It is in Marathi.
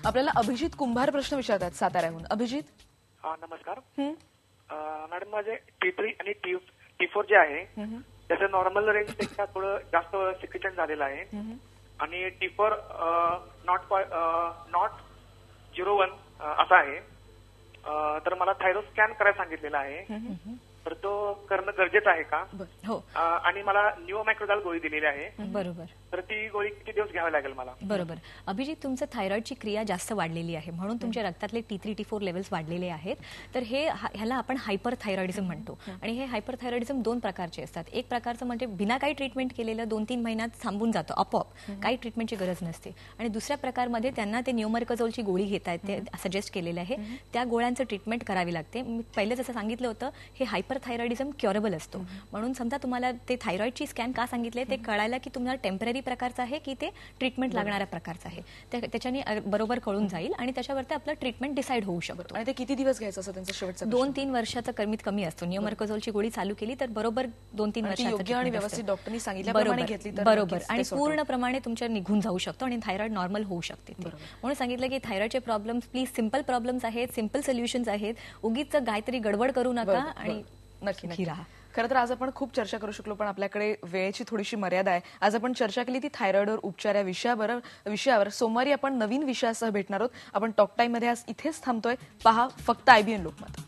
आपल्याला अभिजित कुंभार प्रश्न विचारतात साताऱ्याहून. अभिजित. नमस्कार मॅडम, माझे T3 आणि T4 जे आहे त्याचं नॉर्मल रेंज पेक्षा थोडं जास्त सिक्रेशन झालेलं आहे आणि T4 नॉट 01 असा आहे. तर मला थायरॉइड स्कॅन करायला सांगितलेला आहे, तर तो करणं गरजेचं आहे का? हो. आणि मला निओमॅक्रोडाल गोळी दिलेली आहे. बरोबर. तर ती गोळी किती दिवस घ्यावी लागेल मला? बरोबर. अभिजित, तुमचं थायरॉइडची क्रिया जास्त वाढलेली आहे म्हणून तुमच्या रक्तातले T3 T4 लेवल्स वाढलेले आहेत. तर ह्याला आपण हायपरथायरॉइडिझम म्हणतो. आणि हे हायपरथायरॉइडिझम दोन प्रकारचे असतात. एक प्रकारचं म्हणजे बिना काही ट्रीटमेंट केलेलं 2-3 महिन्यात थांबून जातं आपोआप, काही ट्रीटमेंटची गरज नसते. आणि दुसऱ्या प्रकारमध्ये त्यांना ते निओमॅर्कोझोलची गोळी घेत आहेत, ते सजेस्ट केलेलं आहे, त्या गोळ्यांचं ट्रीटमेंट करावी लागते. मी पहिले जसं सांगितलं होतं, हे हायपरथायरॉइडिझम क्युरेबल असतो. म्हणून समजा तुम्हाला ते थायरॉइडची स्कॅन का सांगितले ते कळायला की तुम्हाला टेम्पररी प्रकारचं आहे की ते ट्रीटमेंट लागणाऱ्या प्रकारचं आहे, त्याच्याने बरोबर कळून जाईल आणि त्याच्यावरती आपलं ट्रीटमेंट डिसाईड होऊ शकतो. आणि ते किती दिवस घ्यायचं असं त्यांचं शेवटचं? 2-3 वर्षाचा कमीत कमी असतो. निओमॅर्कोझोलची गोळी चालू केली तर बरोबर 2-3 वर्षाचा योग्य आणि व्यवस्थित डॉक्टरनी सांगितल्याप्रमाणे घेतली तर बरोबर आणि पूर्णप्रमाणे तुमच्या निघून जाऊ शकतो आणि थायरॉइड नॉर्मल होऊ शकते. म्हणून सांगितलं की थायरॉइडचे प्रॉब्लेम्स प्लीज सिंपल प्रॉब्लेम्स आहेत, सिंपल सोल्युशन्स आहेत, उगीच गायत्री गडबड करू नका आणि नक्की राहा. खरं तर आज आपण खूप चर्चा करू शकलो, पण आपल्याकडे वेळेची थोडीशी मर्यादा आहे. आज आपण चर्चा केली ती थायरॉइडवर उपचार या विषयावर. सोमवारी आपण नवीन विषयासह भेटणार आहोत. आपण टॉक टाइम मध्ये आज इथेच थांबतोय. पहा फक्त IBN लोकमत.